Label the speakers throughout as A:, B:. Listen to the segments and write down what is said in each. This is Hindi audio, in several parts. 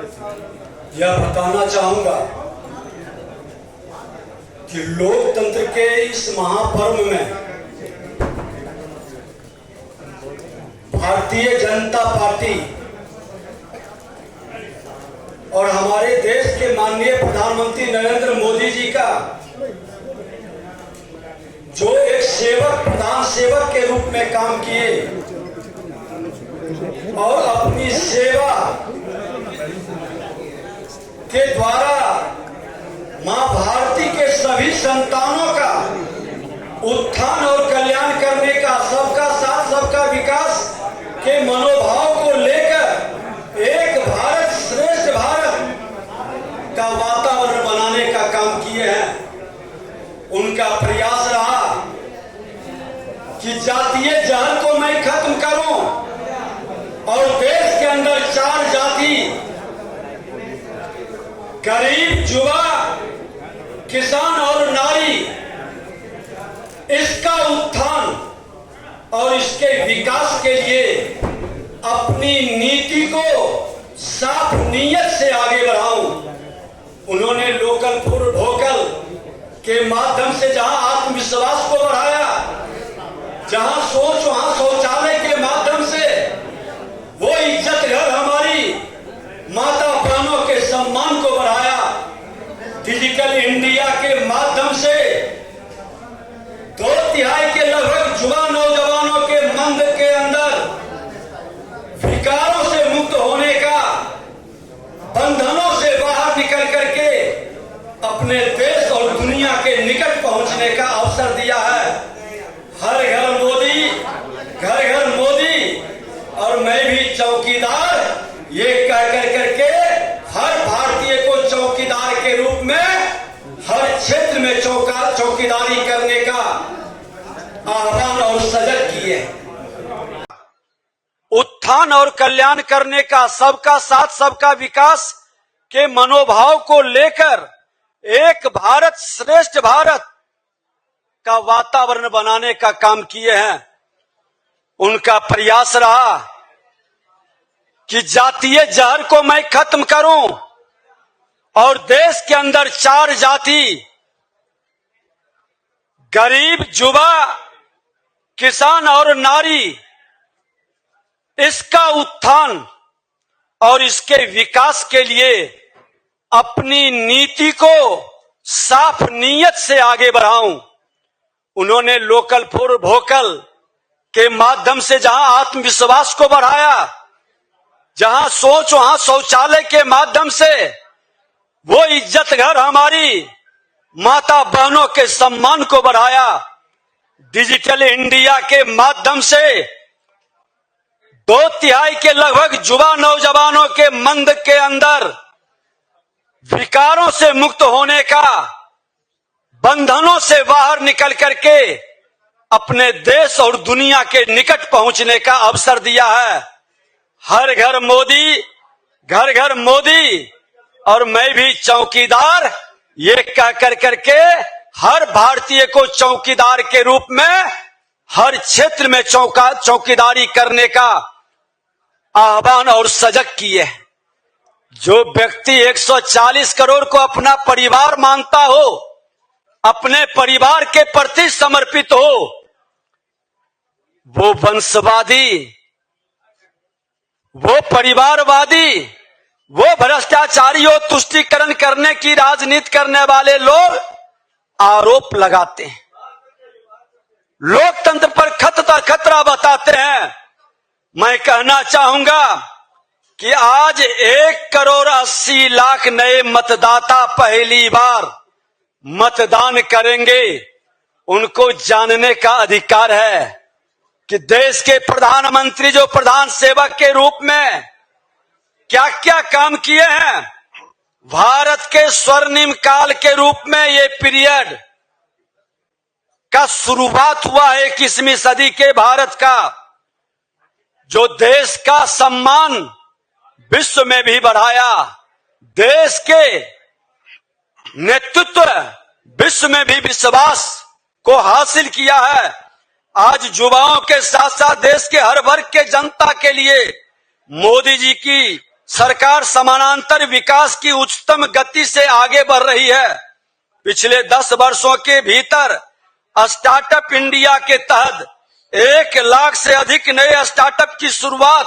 A: यह बताना चाहूंगा कि लोकतंत्र के इस महापर्व में भारतीय जनता पार्टी और हमारे देश के माननीय प्रधानमंत्री नरेंद्र मोदी जी का जो एक सेवक, प्रधान सेवक के रूप में काम किए और अपनी सेवा के द्वारा मां भारती के सभी संतानों का उत्थान और कल्याण करने का, सबका साथ सबका विकास के मनोभाव को लेकर एक भारत श्रेष्ठ भारत का वातावरण बनाने का काम किए हैं। उनका प्रयास रहा कि जातीय जहर को मैं खत्म करूं और देश के अंदर 4 जाति, गरीब, युवा, किसान और नारी, इसका उत्थान और इसके विकास के लिए अपनी नीति को साफ नीयत से आगे बढ़ाऊं। उन्होंने लोकल फॉर वोकल के माध्यम से जहां आत्मविश्वास को बढ़ाया, जहां सोच वहां शौचालय के माध्यम से वो इज्जत घर हमारी माता बहनों के सम्मान को बढ़ाया, डिजिटल इंडिया के माध्यम से 2/3 के लगभग युवा नौजवानों के मन के अंदर विकारों से मुक्त होने का, बंधनों से बाहर निकल करके अपने देश और दुनिया के निकट पहुंचने का अवसर दिया है। हर घर मोदी, घर घर मोदी और मैं भी चौकीदार, ये कह करके हर भारतीय को चौकीदार के रूप में हर क्षेत्र में चौकीदारी करने का आह्वान और सजग किए। उत्थान और कल्याण करने का, सबका साथ सबका विकास के मनोभाव को लेकर एक भारत श्रेष्ठ भारत का वातावरण बनाने का काम किए हैं। उनका प्रयास रहा कि जातीय जहर को मैं खत्म करूं और देश के अंदर 4 जाति, गरीब, युवा, किसान और नारी, इसका उत्थान और इसके विकास के लिए अपनी नीति को साफ नीयत से आगे बढ़ाऊं। उन्होंने लोकल फॉर वोकल के माध्यम से जहां आत्मविश्वास को बढ़ाया, जहां सोच वहां शौचालय के माध्यम से वो इज्जत घर हमारी माता बहनों के सम्मान को बढ़ाया, डिजिटल इंडिया के माध्यम से 2/3 के लगभग युवा नौजवानों के मन के अंदर विकारों से मुक्त होने का, बंधनों से बाहर निकल करके अपने देश और दुनिया के निकट पहुंचने का अवसर दिया है। हर घर मोदी, घर घर मोदी और मैं भी चौकीदार, ये कह करके हर भारतीय को चौकीदार के रूप में हर क्षेत्र में चौकीदारी करने का आह्वान और सजग किए। जो व्यक्ति 140 करोड़ को अपना परिवार मानता हो, अपने परिवार के प्रति समर्पित हो, वो वंशवादी, वो परिवारवादी, वो भ्रष्टाचारी और तुष्टीकरण करने की राजनीति करने वाले लोग आरोप लगाते हैं, लोकतंत्र पर खतरा बताते हैं। मैं कहना चाहूंगा कि आज 1,80,00,000 नए मतदाता पहली बार मतदान करेंगे। उनको जानने का अधिकार है कि देश के प्रधानमंत्री जो प्रधान सेवक के रूप में क्या क्या काम किए हैं। भारत के स्वर्णिम काल के रूप में ये पीरियड का शुरुआत हुआ है 21वीं सदी के भारत का, जो देश का सम्मान विश्व में भी बढ़ाया, देश के नेतृत्व विश्व में भी विश्वास को हासिल किया है। आज युवाओं के साथ साथ देश के हर वर्ग के जनता के लिए मोदी जी की सरकार समानांतर विकास की उच्चतम गति से आगे बढ़ रही है। पिछले 10 वर्षों के भीतर स्टार्टअप इंडिया के तहत 1 लाख से अधिक नए स्टार्टअप की शुरुआत,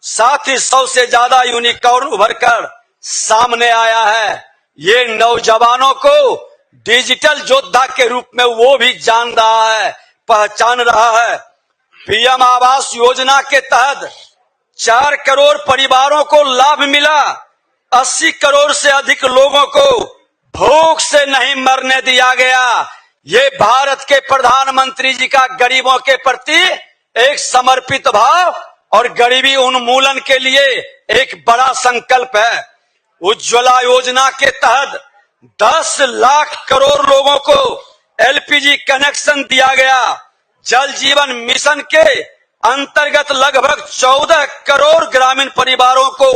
A: साथ ही 100 से ज्यादा यूनिकॉर्न उभरकर सामने आया है। ये नौजवानों को डिजिटल योद्धा के रूप में वो भी जान रहा है, पहचान रहा है। पीएम आवास योजना के तहत 4 करोड़ परिवारों को लाभ मिला। 80 करोड़ से अधिक लोगों को भूख से नहीं मरने दिया गया। ये भारत के प्रधानमंत्री जी का गरीबों के प्रति एक समर्पित भाव और गरीबी उन्मूलन के लिए एक बड़ा संकल्प है। उज्ज्वला योजना के तहत 10 लाख करोड़ लोगों को एलपीजी कनेक्शन दिया गया। जल जीवन मिशन के अंतर्गत लगभग 14 करोड़ ग्रामीण परिवारों को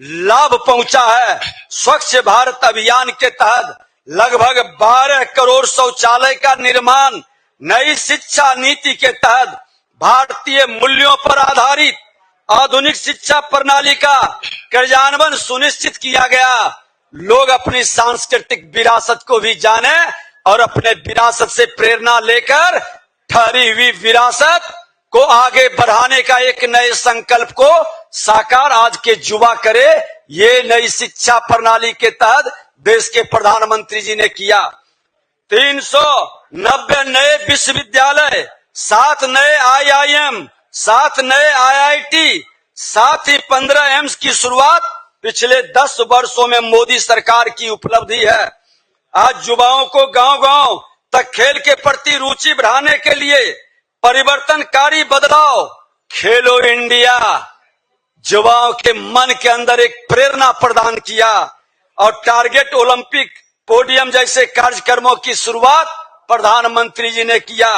A: लाभ पहुंचा है। स्वच्छ भारत अभियान के तहत लगभग 12 करोड़ शौचालय का निर्माण। नई शिक्षा नीति के तहत भारतीय मूल्यों पर आधारित आधुनिक शिक्षा प्रणाली का क्रियान्वयन सुनिश्चित किया गया। लोग अपनी सांस्कृतिक विरासत को भी जाने और अपने विरासत से प्रेरणा लेकर ठहरी हुई विरासत को आगे बढ़ाने का एक नए संकल्प को साकार आज के युवा करे। ये नई शिक्षा प्रणाली के तहत देश के प्रधानमंत्री जी ने किया। 390 नए विश्वविद्यालय, 7 नए IIM, 7 नए IIT, साथ ही 15 एम्स की शुरुआत पिछले 10 वर्षों में मोदी सरकार की उपलब्धि है। आज युवाओं को गांव-गांव तक खेल के प्रति रुचि बढ़ाने के लिए परिवर्तनकारी बदलाव खेलो इंडिया युवाओं के मन के अंदर एक प्रेरणा प्रदान किया और टारगेट ओलंपिक पोडियम जैसे कार्यक्रमों की शुरुआत प्रधानमंत्री जी ने किया।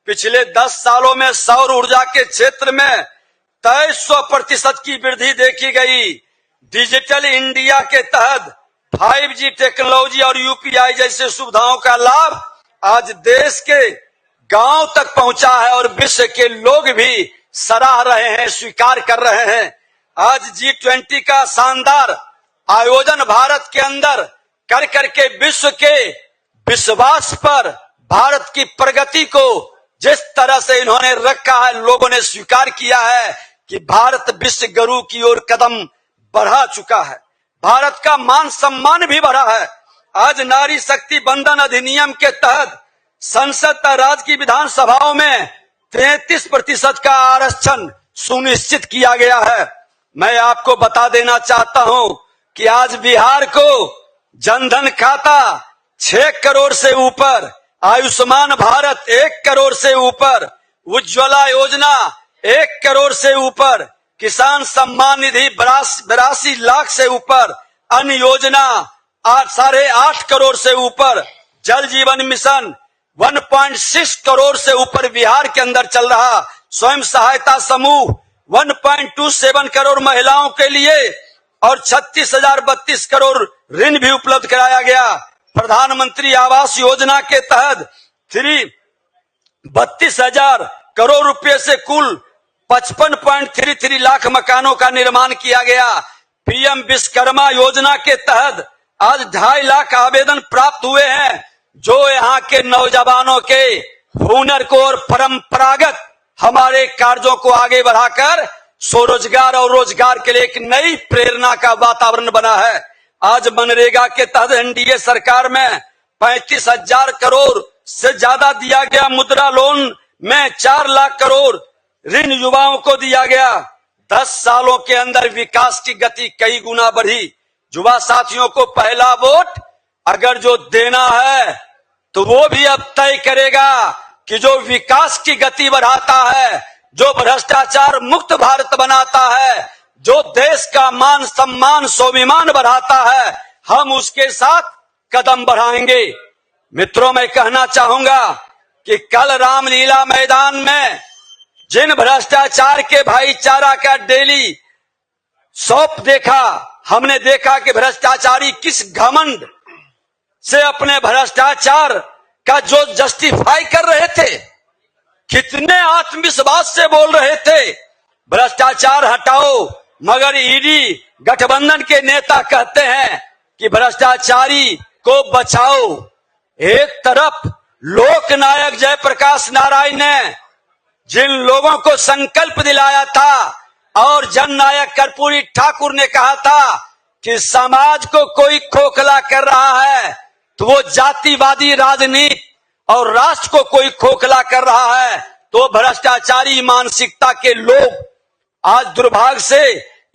A: पिछले 10 सालों में सौर ऊर्जा के क्षेत्र में 2300% की वृद्धि देखी गई। डिजिटल इंडिया के तहत 5G टेक्नोलॉजी और यूपीआई जैसे सुविधाओं का लाभ आज देश के गांव तक पहुंचा है और विश्व के लोग भी सराह रहे हैं, स्वीकार कर रहे हैं। आज G20 का शानदार आयोजन भारत के अंदर कर करके विश्व के विश्वास पर भारत की प्रगति को जिस तरह से इन्होंने रखा है, लोगों ने स्वीकार किया है कि भारत विश्व गुरु की ओर कदम बढ़ा चुका है। भारत का मान सम्मान भी बढ़ा है। आज नारी शक्ति बंधन अधिनियम के तहत संसद राज्य की विधानसभाओं में 33% का आरक्षण सुनिश्चित किया गया है। मैं आपको बता देना चाहता हूं कि आज बिहार को जनधन खाता 6 करोड़ से ऊपर, आयुष्मान भारत 1 करोड़ से ऊपर, उज्ज्वला योजना 1 करोड़ से ऊपर, किसान सम्मान निधि 82 लाख से ऊपर, अन्य योजना 8.5 करोड़ से ऊपर, जल जीवन मिशन 1.6 करोड़ से ऊपर बिहार के अंदर चल रहा, स्वयं सहायता समूह 1.27 करोड़ महिलाओं के लिए और 36,032 करोड़ ऋण भी उपलब्ध कराया गया। प्रधानमंत्री आवास योजना के तहत 32,000 करोड़ रुपए से कुल 55.33 लाख मकानों का निर्माण किया गया। पीएम विश्वकर्मा योजना के तहत आज 2.5 लाख आवेदन प्राप्त हुए हैं, जो यहाँ के नौजवानों के हुनर को और परंपरागत हमारे कार्यों को आगे बढ़ाकर स्वरोजगार और रोजगार के लिए एक नई प्रेरणा का वातावरण बना है। आज मनरेगा के तहत एनडीए सरकार में 35,000 करोड़ से ज्यादा दिया गया। मुद्रा लोन में 4 लाख करोड़ ऋण युवाओं को दिया गया। 10 सालों के अंदर विकास की गति कई गुना बढ़ी। युवा साथियों को पहला वोट अगर जो देना है तो वो भी अब तय करेगा कि जो विकास की गति बढ़ाता है, जो भ्रष्टाचार मुक्त भारत बनाता है, जो देश का मान सम्मान स्वाभिमान बढ़ाता है, हम उसके साथ कदम बढ़ाएंगे। मित्रों, मैं कहना चाहूंगा कि कल रामलीला मैदान में जिन भ्रष्टाचार के भाईचारा का डेली सौंप देखा, हमने देखा कि भ्रष्टाचारी किस घमंड से अपने भ्रष्टाचार का जो जस्टिफाई कर रहे थे, कितने आत्मविश्वास से बोल रहे थे भ्रष्टाचार हटाओ, मगर ईडी गठबंधन के नेता कहते हैं कि भ्रष्टाचारी को बचाओ। एक तरफ लोकनायक जयप्रकाश नारायण ने जिन लोगों को संकल्प दिलाया था और जननायक कर्पूरी ठाकुर ने कहा था कि समाज को कोई खोखला कर रहा है तो वो जातिवादी राजनीति और राष्ट्र को कोई खोखला कर रहा है तो भ्रष्टाचारी मानसिकता के लोग आज दुर्भाग्य से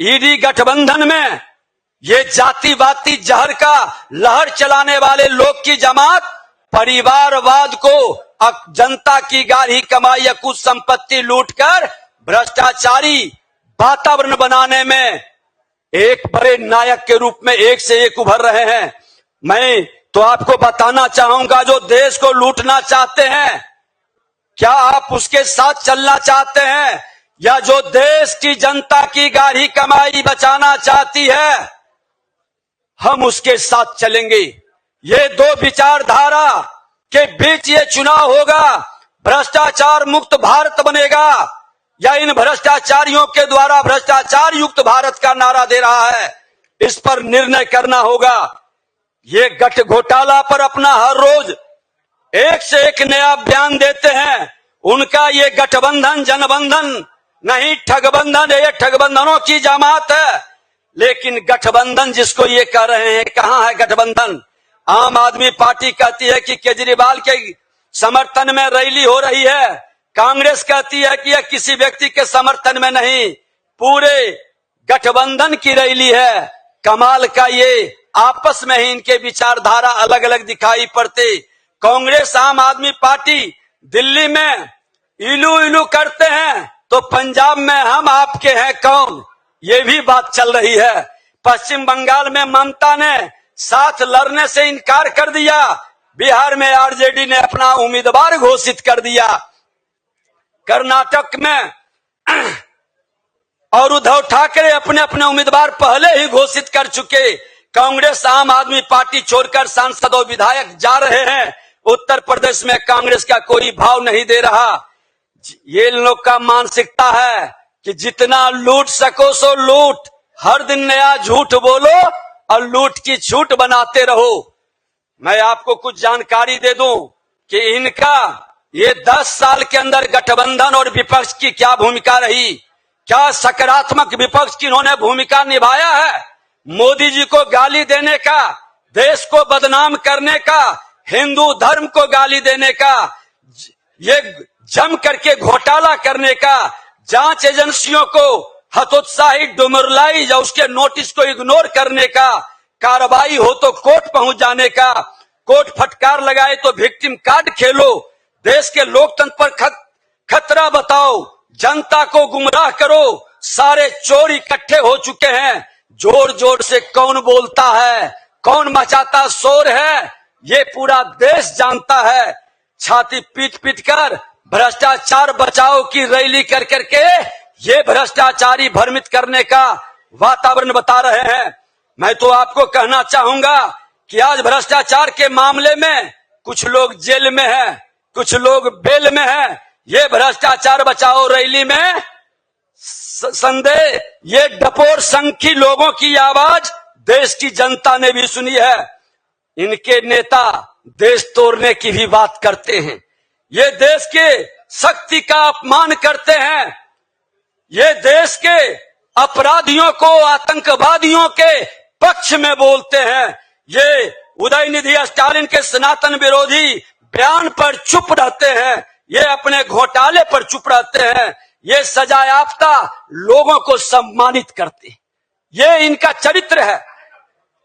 A: ईडी गठबंधन में ये जातिवादी जहर का लहर चलाने वाले लोग की जमात परिवारवाद को जनता की गाढ़ी कमाई या कुछ संपत्ति लूटकर भ्रष्टाचारी वातावरण बनाने में एक बड़े नायक के रूप में एक से एक उभर रहे हैं। मैं तो आपको बताना चाहूंगा, जो देश को लूटना चाहते हैं क्या आप उसके साथ चलना चाहते हैं, या जो देश की जनता की गाढ़ी कमाई बचाना चाहती है हम उसके साथ चलेंगे। ये दो विचारधारा के बीच ये चुनाव होगा। भ्रष्टाचार मुक्त भारत बनेगा या इन भ्रष्टाचारियों के द्वारा भ्रष्टाचार युक्त भारत का नारा दे रहा है, इस पर निर्णय करना होगा। ये गठ घोटाला पर अपना हर रोज एक से एक नया बयान देते हैं। उनका ये गठबंधन जनबंधन नहीं ठगबंधन है, ये ठगबंधनों की जमात है। लेकिन गठबंधन जिसको ये कह रहे हैं, कहां है गठबंधन? आम आदमी पार्टी कहती है कि केजरीवाल के समर्थन में रैली हो रही है, कांग्रेस कहती है कि यह किसी व्यक्ति के समर्थन में नहीं, पूरे गठबंधन की रैली है। कमाल का ये आपस में ही इनके विचारधारा अलग अलग दिखाई पड़ते। कांग्रेस आम आदमी पार्टी दिल्ली में इलू इलू करते हैं तो पंजाब में हम आपके हैं कौन, ये भी बात चल रही है। पश्चिम बंगाल में ममता ने साथ लड़ने से इनकार कर दिया, बिहार में आरजेडी ने अपना उम्मीदवार घोषित कर दिया, कर्नाटक में और उद्धव ठाकरे अपने अपने उम्मीदवार पहले ही घोषित कर चुके। कांग्रेस आम आदमी पार्टी छोड़कर सांसद और विधायक जा रहे हैं। उत्तर प्रदेश में कांग्रेस का कोई भाव नहीं दे रहा। ये लोग का मानसिकता है कि जितना लूट सको सो लूट, हर दिन नया झूठ बोलो और लूट की छूट बनाते रहो। मैं आपको कुछ जानकारी दे दूं कि इनका ये 10 साल के अंदर गठबंधन और विपक्ष की क्या भूमिका रही, क्या सकारात्मक विपक्ष की इन्होंने भूमिका निभाया है। मोदी जी को गाली देने का, देश को बदनाम करने का, हिंदू धर्म को गाली देने का, ये जम करके घोटाला करने का, जांच एजेंसियों को हतोत्साहित डुमरलाई या उसके नोटिस को इग्नोर करने का, कार्रवाई हो तो कोर्ट पहुंच जाने का, कोर्ट फटकार लगाए तो विक्टिम कार्ड खेलो, देश के लोकतंत्र पर खतरा बताओ, जनता को गुमराह करो। सारे चोर इकट्ठे हो चुके हैं। जोर जोर से कौन बोलता है, कौन मचाता शोर है, ये पूरा देश जानता है। छाती पीट पीट कर भ्रष्टाचार बचाओ की रैली कर करके ये भ्रष्टाचारी भ्रमित करने का वातावरण बता रहे हैं। मैं तो आपको कहना चाहूंगा कि आज भ्रष्टाचार के मामले में कुछ लोग जेल में हैं, कुछ लोग बेल में हैं। ये भ्रष्टाचार बचाओ रैली में संदेह, ये डपोर संख्यी लोगों की आवाज देश की जनता ने भी सुनी है। इनके नेता देश तोड़ने की भी बात करते हैं, ये देश के शक्ति का अपमान करते हैं, ये देश के अपराधियों को आतंकवादियों के पक्ष में बोलते हैं। ये उदयनिधि स्टालिन के सनातन विरोधी बयान पर चुप रहते हैं, ये अपने घोटाले पर चुप रहते हैं, ये सजायाफ्ता लोगों को सम्मानित करते हैं। ये इनका चरित्र है।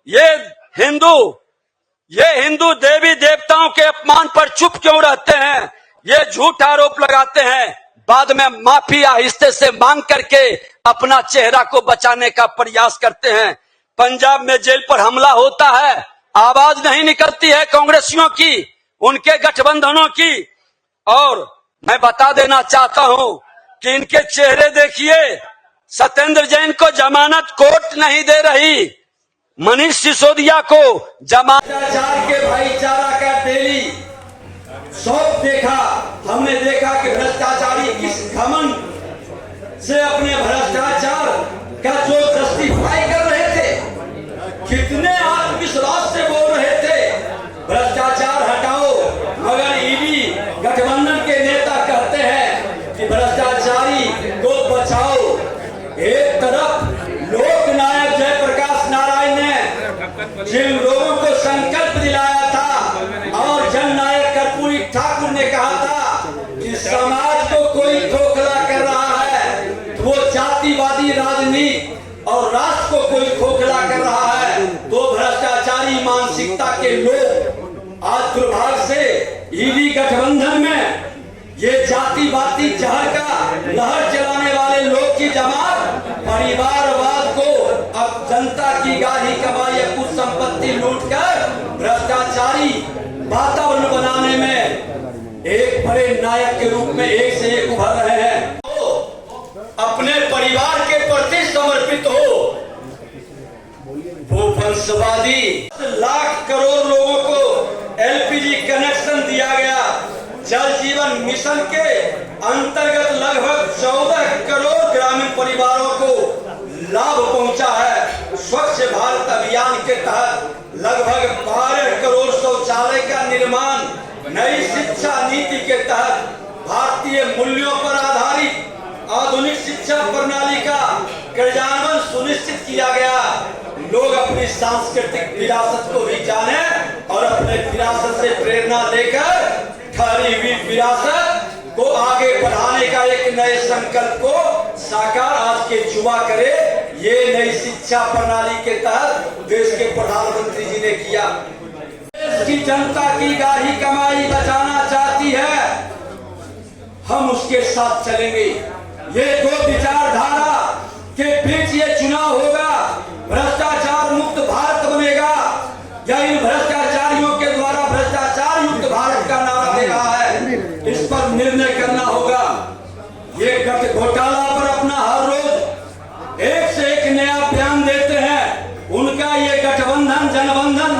A: ये हिंदू देवी देवताओं के अपमान पर चुप क्यों रहते हैं? ये झूठ आरोप लगाते हैं, बाद में माफी आहिस्ते से मांग करके अपना चेहरा को बचाने का प्रयास करते हैं। पंजाब में जेल पर हमला होता है, आवाज नहीं निकलती है कांग्रेसियों की, उनके गठबंधनों की। और मैं बता देना चाहता हूं कि इनके चेहरे देखिए, सत्येंद्र जैन को जमानत कोर्ट नहीं दे रही, मनीष सिसोदिया को जमानत के भाईचारा का डेली शौक देखा। हमने देखा कि भ्रष्टाचारी किस घमंड से अपने भ्रष्टाचार का जो जस्टिफाई कर रहे थे, कितने आत्मविश्वास से बोल रहे थे भ्रष्टाचार हटाओ, मगर ईडी गठबंधन के नेता कहते हैं कि भ्रष्टाचारी को बचाओ। एक तरफ लोकनायक जयप्रकाश नारायण ने जिन लोगों को संकल्प दिलाया था और जननायक कर्पूरी ठाकुर ने कहा था कि समाज को कोई खोखला कर रहा है, वो जातिवादी राजनीति और राष्ट्र को कोई खोखला कर रहा है, तो भ्रष्टाचारी मानसिकता के लोग आज दुर्भाग्य से ईडी गठबंधन में ये जातिवादी जहर का लहर चलाने वाले लोग की जमात परिवारवाद को अब जनता की गाढ़ी कमाई या कुछ संपत्ति लूटकर भ्रष्टाचारी वातावरण बनाने में एक बड़े नायक के रूप में एक से एक उभर रहे हैं। तो अपने परिवार के प्रति समर्पित हो। वो वंशवादी लाख करोड़ लोगों को एलपीजी कनेक्शन दिया गया। जल जीवन मिशन के अंतर्गत लगभग 14 करोड़ ग्रामीण परिवारों को लाभ पहुंचा है। स्वच्छ भारत अभियान के तहत लगभग 12 करोड़ शौचालय का निर्माण, नई शिक्षा नीति के तहत भारतीय मूल्यों पर आधारित आधुनिक शिक्षा प्रणाली का क्रियान्वयन सुनिश्चित किया गया। लोग अपनी सांस्कृतिक विरासत को भी जाने और अपने विरासत से प्रेरणा लेकर ठहरी हुई विरासत को आगे बढ़ाने का एक नए संकल्प को साकार आज के युवा करे। ये नई शिक्षा प्रणाली के तहत देश के प्रधानमंत्री जी ने किया। देश की जनता की गाढ़ी कमाई बचाना चाहती है, हम उसके साथ चलेंगे। ये दो विचारधारा के बीच ये चुनाव होगा। भ्रष्टाचार मुक्त भारत बनेगा या इन भ्रष्टाचारियों के द्वारा भ्रष्टाचार युक्त भारत का नारा दे रहा है, इस पर निर्णय करना होगा। ये घोटाला पर अपना हर रोज एक से एक नया बयान देते हैं। उनका ये गठबंधन जनबंधन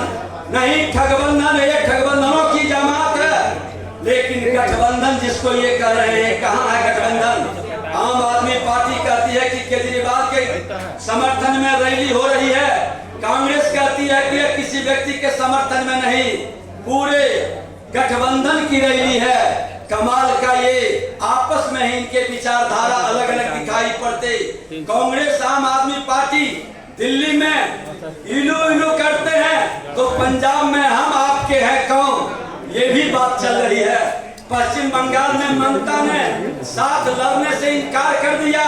A: नहीं, ठगबंधन है। ये ठगबंधनों की जमात है। लेकिन गठबंधन जिसको ये कह रहे हैं, कहाँ है गठबंधन? आम आदमी पार्टी कहती है कि केजरीवाल के समर्थन में रैली हो रही है, कांग्रेस कहती है कि किसी व्यक्ति के समर्थन में नहीं, पूरे गठबंधन की रैली है। कमाल का ये आपस में ही इनके विचारधारा अलग अलग दिखाई पड़ते। कांग्रेस आम आदमी पार्टी दिल्ली में इलू इलू करते हैं, तो पंजाब में हम आपके हैं कौन, ये भी बात चल रही है। पश्चिम बंगाल में ममता ने साथ लड़ने से इनकार कर दिया।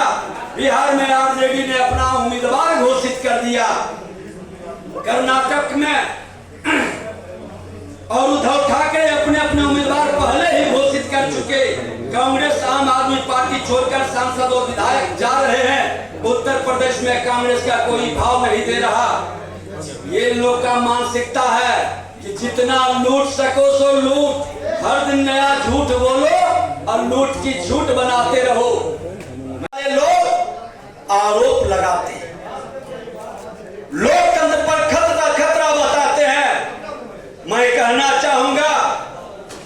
A: बिहार में आरजेडी ने अपना उम्मीदवार घोषित कर दिया। कर्नाटक में और उद्धव ठाकरे अपने अपने उम्मीदवार पहले ही घोषित कर चुके। कांग्रेस आम आदमी पार्टी छोड़कर सांसद और विधायक जा रहे हैं। उत्तर प्रदेश में कांग्रेस का कोई भाव नहीं दे रहा। ये लोग का मानसिकता है कि जितना लूट सको सो लूट, हर दिन नया झूठ बोलो और लूट की झूठ बनाते रहो। लोग आरोप लगाते हैं, लोकतंत्र पर खतरा बताते हैं। मैं कहना चाहूंगा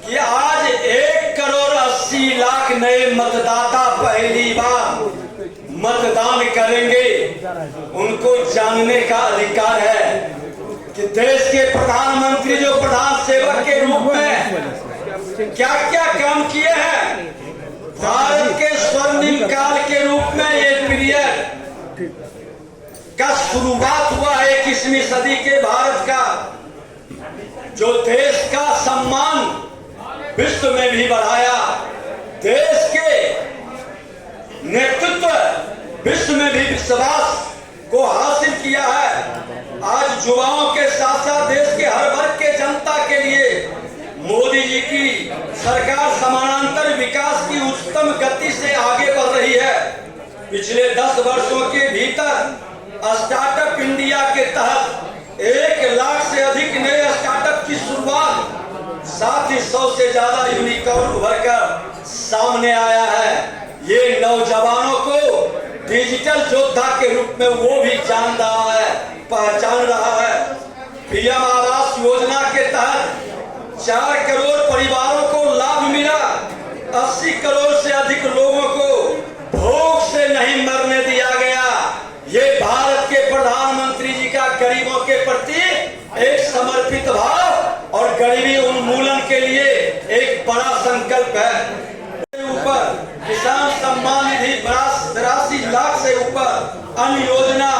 A: कि आज 1 करोड़ 80 लाख नए मतदाता पहली बार मतदान करेंगे। उनको जानने का अधिकार है कि देश के प्रधानमंत्री जो प्रधान सेवक के रूप में क्या क्या काम किए हैं। भारत के स्वर्णिम काल के रूप में ये पीरियड का शुरुआत हुआ है 21वीं सदी के भारत का, जो देश का सम्मान विश्व में भी बढ़ाया, देश के नेतृत्व विश्व में भी विश्वास को हासिल किया है। आज युवाओं के साथ साथ देश के हर वर्ग के जनता के लिए मोदी जी की सरकार समानांतर विकास की उच्चतम गति से आगे बढ़ रही है। पिछले 10 वर्षों के भीतर स्टार्टअप इंडिया के तहत 1 लाख से अधिक नए स्टार्टअप की शुरुआत, साथ ही 100 से ज्यादा यूनिकॉर्न उभर कर सामने आया है। ये नौजवानों को डिजिटल योद्धा के रूप में वो भी जान रहा है, पहचान रहा है। पीएम आवास योजना के तहत 4 करोड़ परिवारों को लाभ मिला। 80 करोड़ से अधिक लोगों को भूख से नहीं मरने दिया गया। ये समर्पित भाव और गरीबी उन्मूलन के लिए एक बड़ा संकल्प है। ऊपर किसान सम्मान निधि 83 लाख से ऊपर, अन्य योजना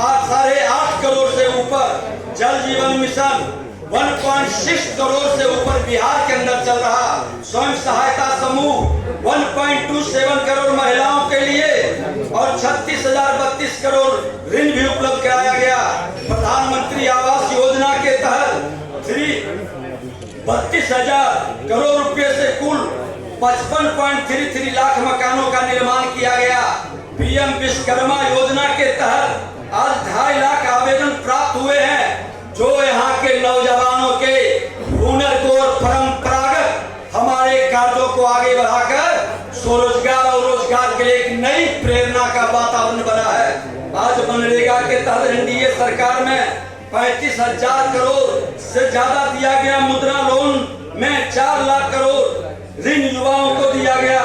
A: 8.5 करोड़ से ऊपर, जल जीवन मिशन 1.6 करोड़ से ऊपर बिहार के अंदर चल रहा, स्वयं सहायता समूह 1.27 करोड़ महिलाओं के लिए और 36,032 करोड़ ऋण भी उपलब्ध कराया गया। प्रधानमंत्री आवास योजना के तहत 32,000 करोड़ रुपए से कुल 55.33 लाख मकानों का निर्माण किया गया। पीएम विश्वकर्मा योजना के तहत आज 2.5 लाख आवेदन प्राप्त हुए हैं, जो यहाँ के नौजवानों के हुनर को और परंपरागत हमारे कार्यों को आगे बढ़ाकर स्वरोजगार और रोजगार के लिए एक नई प्रेरणा का वातावरण बना है। आज मनरेगा के तहत एनडीए सरकार में 35,000 करोड़ से ज्यादा दिया गया। मुद्रा लोन में 4 लाख करोड़ ऋण युवाओं को दिया गया।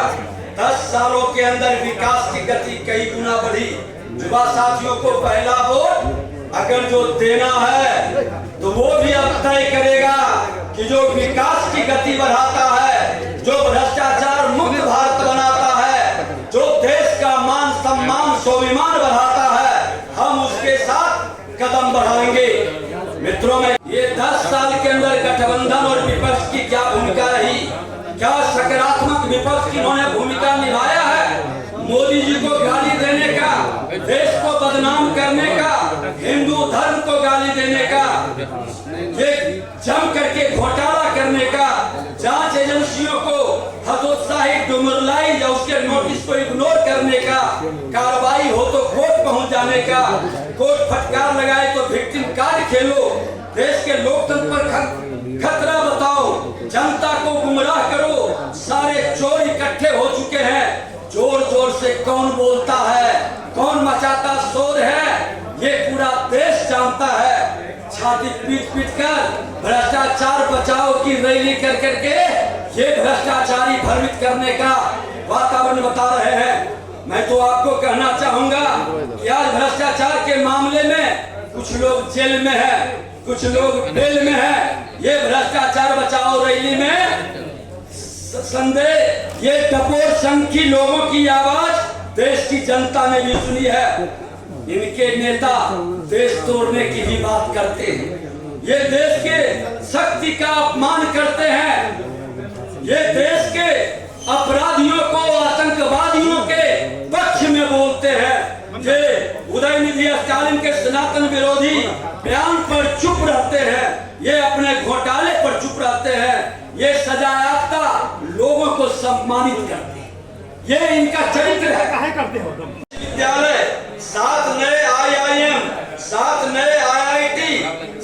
A: 10 सालों के अंदर विकास की गति कई गुना बढ़ी। युवा साथियों को पहला वोट अगर जो देना है तो वो भी अब तय करेगा कि जो विकास की गति बढ़ाता है, जो भ्रष्टाचार मुक्त भारत बनाता है, जो देश का मान सम्मान स्वाभिमान बढ़ाता है, हम उसके साथ कदम बढ़ाएंगे। मित्रों में ये 10 साल के अंदर गठबंधन और विपक्ष की क्या भूमिका रही, क्या सकारात्मक विपक्ष की उन्होंने भूमिका निभाया है। मोदी जी को गाली देने का, देश को बदनाम करने का, हिंदू धर्म को गाली देने का, ये जम करके घोटाला करने का, जांच एजेंसियों को हतोत्साहित डुमरलाई या उसके नोटिस को इग्नोर करने का, कार्रवाई हो तो कोर्ट पहुंच जाने का, कोर्ट फटकार लगाए तो विक्टिम कार्ड खेलो, देश के लोकतंत्र पर खतरा बताओ, जनता को गुमराह करो। सारे चोर इकट्ठे हो चुके हैं। जोर जोर से कौन बोलता है, कौन मचाता शोर है, ये पूरा देश जानता है। छाती पीट पीट कर भ्रष्टाचार बचाओ की रैली कर करके ये भ्रष्टाचारी भ्रमित करने का वातावरण बता रहे हैं। मैं तो आपको कहना चाहूंगा कि आज भ्रष्टाचार के मामले में कुछ लोग जेल में है, कुछ लोग बेल में है। ये भ्रष्टाचार बचाओ रैली में संदेह, ये टपोर संघ की लोगों की आवाज देश की जनता ने भी सुनी है। इनके नेता देश तोड़ने की भी बात करते हैं, ये देश के शक्ति का अपमान करते हैं, ये देश के अपराधियों को आतंकवादियों के पक्ष में बोलते हैं। ये उदयनिधि स्टालिन के सनातन विरोधी बयान पर चुप रहते हैं, ये अपने घोटाले पर चुप रहते हैं, ये सजायाफ्ता लोगों को सम्मानित करते हैं, ये इनका चरित्र है। करते हो विद्यालय, 7 नए IIM, 7 नए IIT,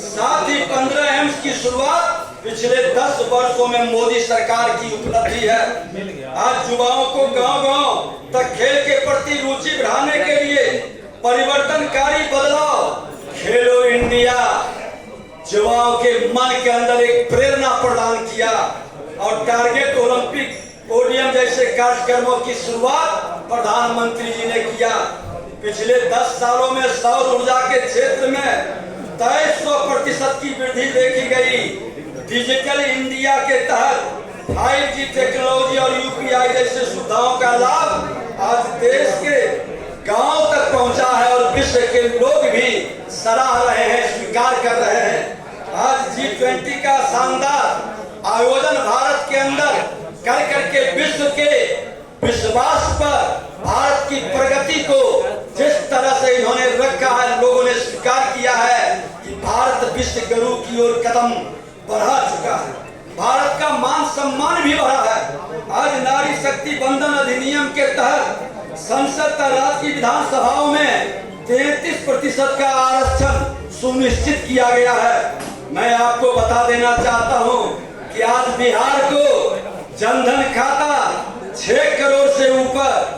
A: साथ ही 15 एम्स की शुरुआत पिछले 10 वर्षों में मोदी सरकार की उपलब्धि है। आज युवाओं को गांव-गांव तक खेल के प्रति रुचि बढ़ाने के लिए परिवर्तनकारी बदलाव खेलो इंडिया युवाओं के मन के अंदर एक प्रेरणा प्रदान किया और टारगेट ओलंपिक ओडियम जैसे कार्यक्रमों की शुरुआत प्रधानमंत्री जी ने किया। पिछले 10 सालों में सौर ऊर्जा के क्षेत्र में 2300% की वृद्धि देखी गई। डिजिटल इंडिया के तहत 5G टेक्नोलॉजी और UPI जैसे सुविधाओं का लाभ आज देश के गांव तक पहुंचा है और विश्व के लोग भी सराह रहे हैं, स्वीकार कर रहे हैं। आज G20 का शानदार आयोजन भारत के अंदर कर करके विश्व के विश्वास पर भारत की प्रगति को जिस तरह से इन्होंने रखा है, लोगों ने स्वीकार किया है कि भारत विश्व गुरु की ओर कदम बढ़ा चुका है। भारत का मान सम्मान भी बढ़ा है। आज नारी शक्ति बंधन अधिनियम के तहत संसद का राज्य की विधानसभाओं में 33% का आरक्षण सुनिश्चित किया गया है। मैं आपको बता देना चाहता हूं कि आज बिहार को जनधन खाता 6 करोड़ से ऊपर